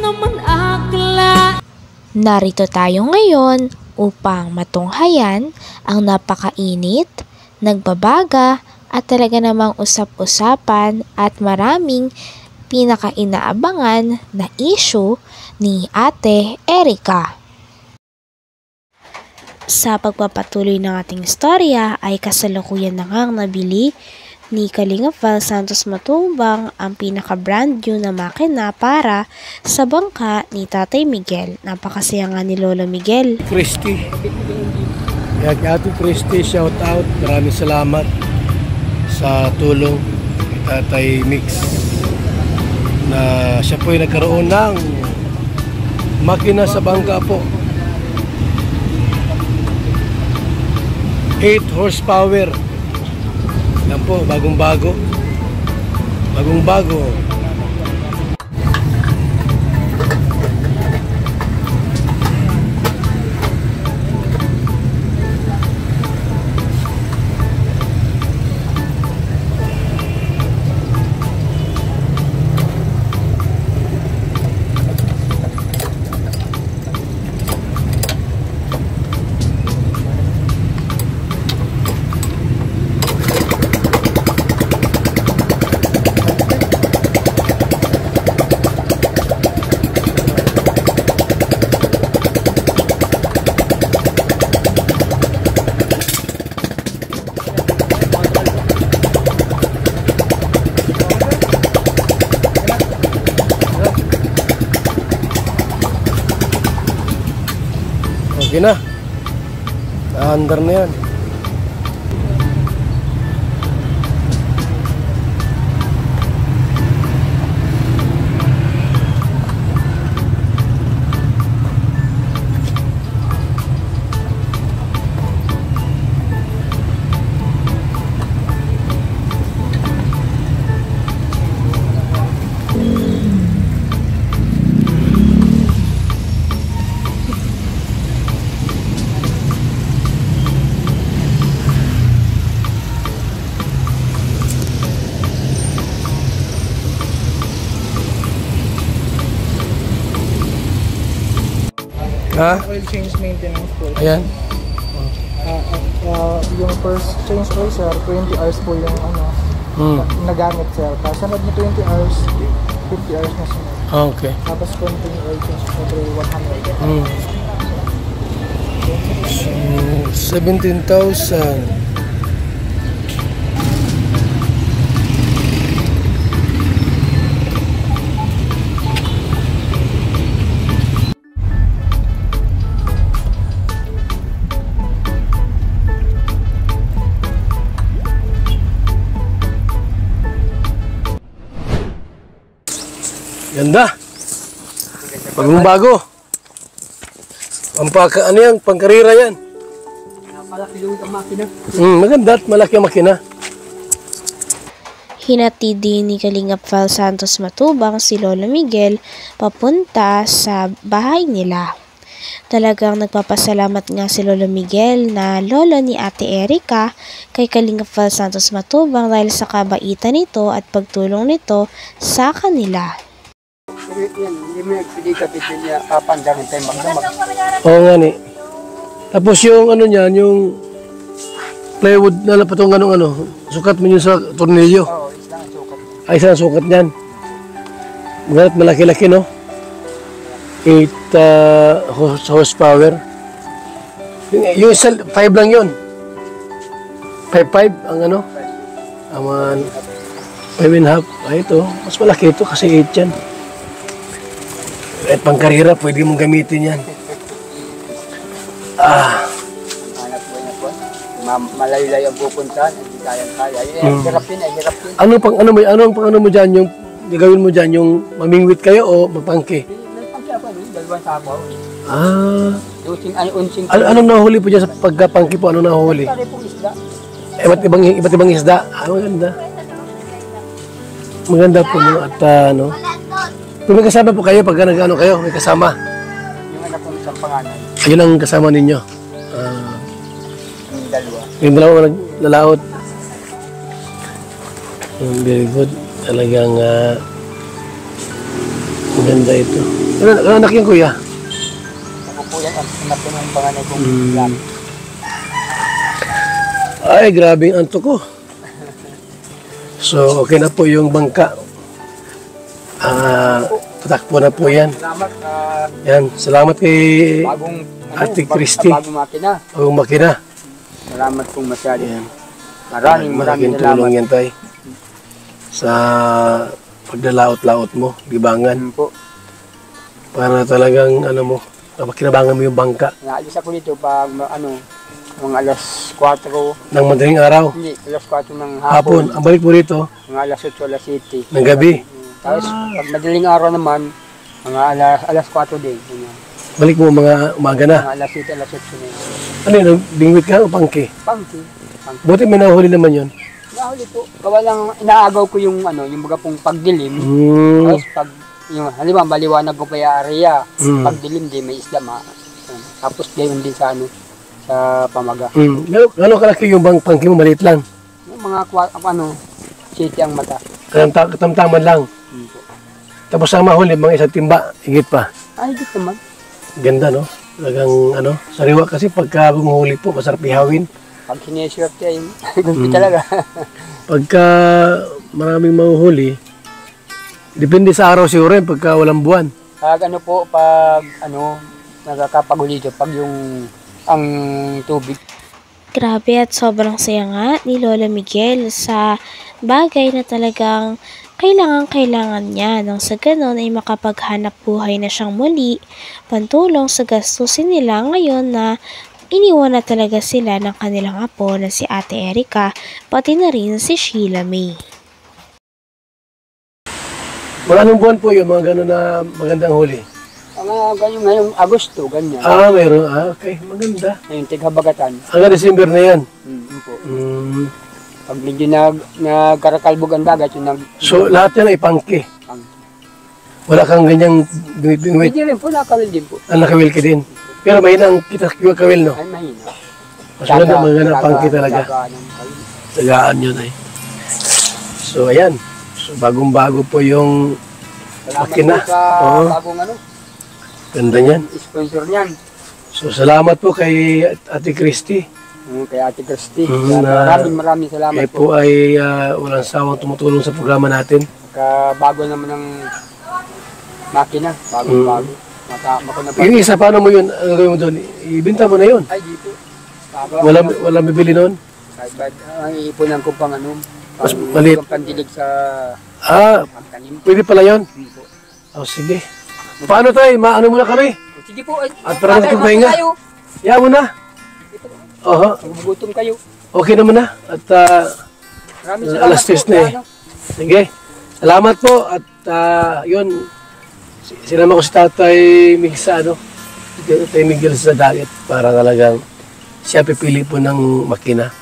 naman akla. Narito tayo ngayon upang matunghayan ang napakainit, nagbabaga at talaga namang usap-usapan at maraming pinakainaabangan na issue ni Ate Erica. Sa pagpapatuloy ng ating istorya ay kasalukuyan na ngang nabili ni Kalingap Val Santos Matubang ang pinaka-brand new na makina para sa bangka ni Tatay Miguel. Napakasaya nga ni Lolo Miguel. Christy. Kaya kay Ate Christy, shout out. Maraming salamat sa tulong ni Tatay Mix na siya po ay nagkaroon ng makina sa bangka po. 8 horsepower. Yan po, bagong-bago. Bagong-bago. Okay na. Under na yan. Ha? Oil change maintenance po. Ayan. Yung first change oil sir, 20 hours po yung nagamit sir. Kasunod na 20 hours, 50 hours na sunod. Okay. Tapos continue oil change every 100. So, 17,000. Ganda. Bagong bago. Ano yan? Pangkarira yan. Malaki yung makina. Maganda at malaki ang makina. Hinatid din ni Kalingap Val Santos Matubang si Lolo Miguel papunta sa bahay nila. Talagang nagpapasalamat nga si Lolo Miguel na lolo ni Ate Erica kay Kalingap Val Santos Matubang dahil sa kabaitan nito at pagtulong nito sa kanila. Hindi mo nagpili-kapit niya papandangin tayo magdamag. Oo nga ni. Tapos yung ano niyan, yung plywood na napatong sukat mo yun sa tornilyo. Oo, isang sukat. Ay, isang sukat niyan. Maganda malaki-laki, no? 8 horsepower. Yung isa, 5 lang yun. 5.5 ang Aman, 5.5. Ay, ito. Mas malaki ito kasi 8 yan. At pangkarira, pwede mong gamitin yan. Hanap po niya po. Malayo-layo ang pupuntahan, hindi kayang-kaya. Hirap yun, hirap yun. Ano mo dyan, yung gagawin mo dyan, yung mamingwit kayo o mapangke? May pangke ako, dalawang sako. Unsing. Anong nahuli po dyan sa pagkapangke po? Anong nahuli? Pare pong isda. Iba't ibang isda. Maganda. Maganda po mo at kung may kasama po kayo, pag nag-ano kayo, may kasama. Yung anak kong isang panganay. Ayun ang kasama ninyo. Yung dalawa. Yung dalawa naglalaot. Very good. Talagang Maganda ito. Ano anak yan, kuya? Ako po yan, ang anak ko ng panganay kong vlog. Ay, grabe ang anto ko. So, okay na po yung bangka. Tatakbo na po yan. Salamat. Yan, salamat kay Bagong, Ate Christy. Bagong makina. Bagong makina. Salamat pong masyado. Yan. Maraming Malaking salamat. tulong yan, tay. Sa pagdalaot-laot mo, libangan. Po. Para talagang, kinabangan mo yung bangka Naalis ako dito pag mga alas 4. ng madaling araw. Hindi, alas 4 ng Hapon, hapon. ang balik mo rito, Mga alas 8, alas 7. ng gabi. Tapos pag madaling araw naman, mga alas 4 din. Ganyan. Balik mo mga umaga na. Mga alas 7, alas 8 na yun. Ano yun, bingwit ka o pangke? Pangki. Buti may nahuli naman yun. Nahuli po. Gawa lang, inaagaw ko yung baga pong pagdilim. Tapos pag, halimbawa, maliwanag ko pa yung area. Pagdilim din, may isda tapos gayon din sa sa pamaga. Gano'ng kalaki yung pangke mo? Maliit lang. Yung mga city ang mata. Katamtaman lang. Tapos ang mahuli, mga isang timba, higit pa. Ay, di naman. Ganda, no? Talagang, sariwa kasi pagka bumuhuli po, masarap ihawin. Pag sineswerte ay gumpi talaga. Pagka maraming mahuhuli, depende sa araw siguro yun, pagka walang buwan. Pag nagkakapaguli dito, pag ang tubig. Grabe at sobrang saya nga ni Lola Miguel sa bagay na talagang kailangan niya nang sa ganon ay makapaghanap buhay na siyang muli, pantulong sa gastusin nila ngayon na iniwan na talaga sila ng kanilang apo na si Ate Erica, pati na rin si Sheila May. Mga anong buwan po yun, mga gano'n na magandang huli? Ganyan ngayong Agosto, ganyan. Mayroon. Okay. Maganda. Ngayong tighabagatan. Hanggang December na yan. Po. Mm. Pag medyo nagkarakalbog ang dagat, So, lahat yan ay pangke. Wala kang ganyang bingwit. Hindi rin po, nakawil din po. Nakawil ka din. Pero mahina ang kita kawil, no? Ay, mahina. Mas maganda pangke talaga. Tagaan yun ay. So, ayan. So, bagong-bago po yung makina. Salamat po sa Oo. bagong Ganda niyan. sponsor niyan. So, salamat po kay Ate Christy. Kay Ate Christy. na- Maraming salamat Kayo po. po ay walang sawang tumutulong sa programa natin. Bago naman ng makina. Bago. Yung isa, paano mo yun? Ano gawin mo doon? Ibinta mo na yun. Ay, dito. Walang bibili noon? Ang iipunan ko pang Mas maliit. pandilig sa pagtanim. Pwede pala yun. Po. Sige. Paano tayo? Maano muna kami? Sige po. At para magpahinga. Yan mo na. Oho. Magugutom kayo. Okay naman na. At Maraming salamat alas 10 na eh. Sige. Salamat po. At yun. Sinama ko si Tatay Miguel sa Tatay Miguel sa dagat para talagang siya pipili po ng makina.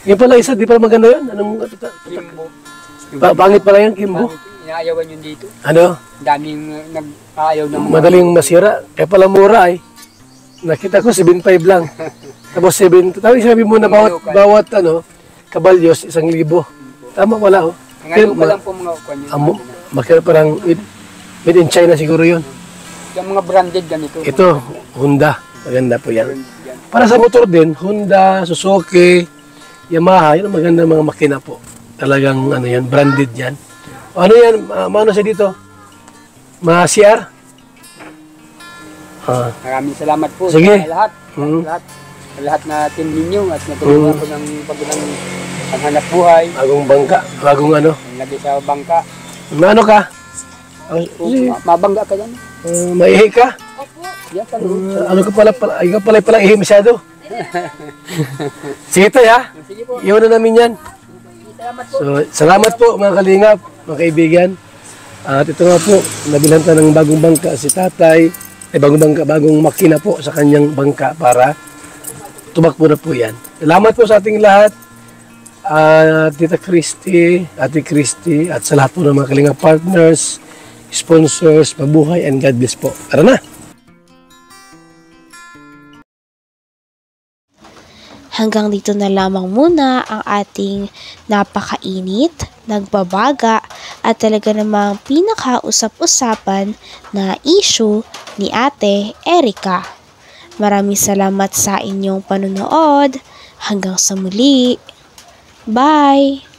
Yung pala isa, di pala maganda yun. Anong Kimbo. pangit pala yan, Kimbo? Inaayawan yun dito. Ano? Daming nag-aayaw ng Madaling masira. Kaya pala mura ay. Nakita ko 7.5 lang. Tapos 7. Tapos sabi mo na bawat kabalyos 1,000. Tama wala oh. Ngayon pa lang po mga ukwan yun. Makira parang made in China siguro yun. Yung mga branded ganito. Ito, Honda. Maganda po yan. Para sa motor din, Honda, Suzuki, Yamaha, yun ang maganda mga makina po. Talagang yan, branded yan. Ano yan, maano siya dito? CR? Maraming salamat po Sige. sa lahat. Lahat na team ninyo at natulungan ko ng paghanap buhay. Bagong bangka, bagong Lagi sa bangka. Ano ka? Mabangga ka yan. Maihi ka? Yan ka Ano ka pala ihi masyado? Sige tayo ha? Sige po. Iwan na namin yan. Salamat po. So, salamat po mga kalingap, mga kaibigan. At ito nga po, nabilhan ng bagong bangka si tatay. Bagong makina po sa kanyang bangka para tumakbo na po yan. Salamat po sa ating lahat. Tita Christy, Ate Christy, at sa lahat po ng mga kalingap partners, sponsors, mabuhay, and God bless po. Tara na! Hanggang dito na lamang muna ang ating napakainit, nagbabaga at talaga namang pinakausap-usapan na issue ni Ate Erica. Maraming salamat sa inyong panunood. Hanggang sa muli. Bye!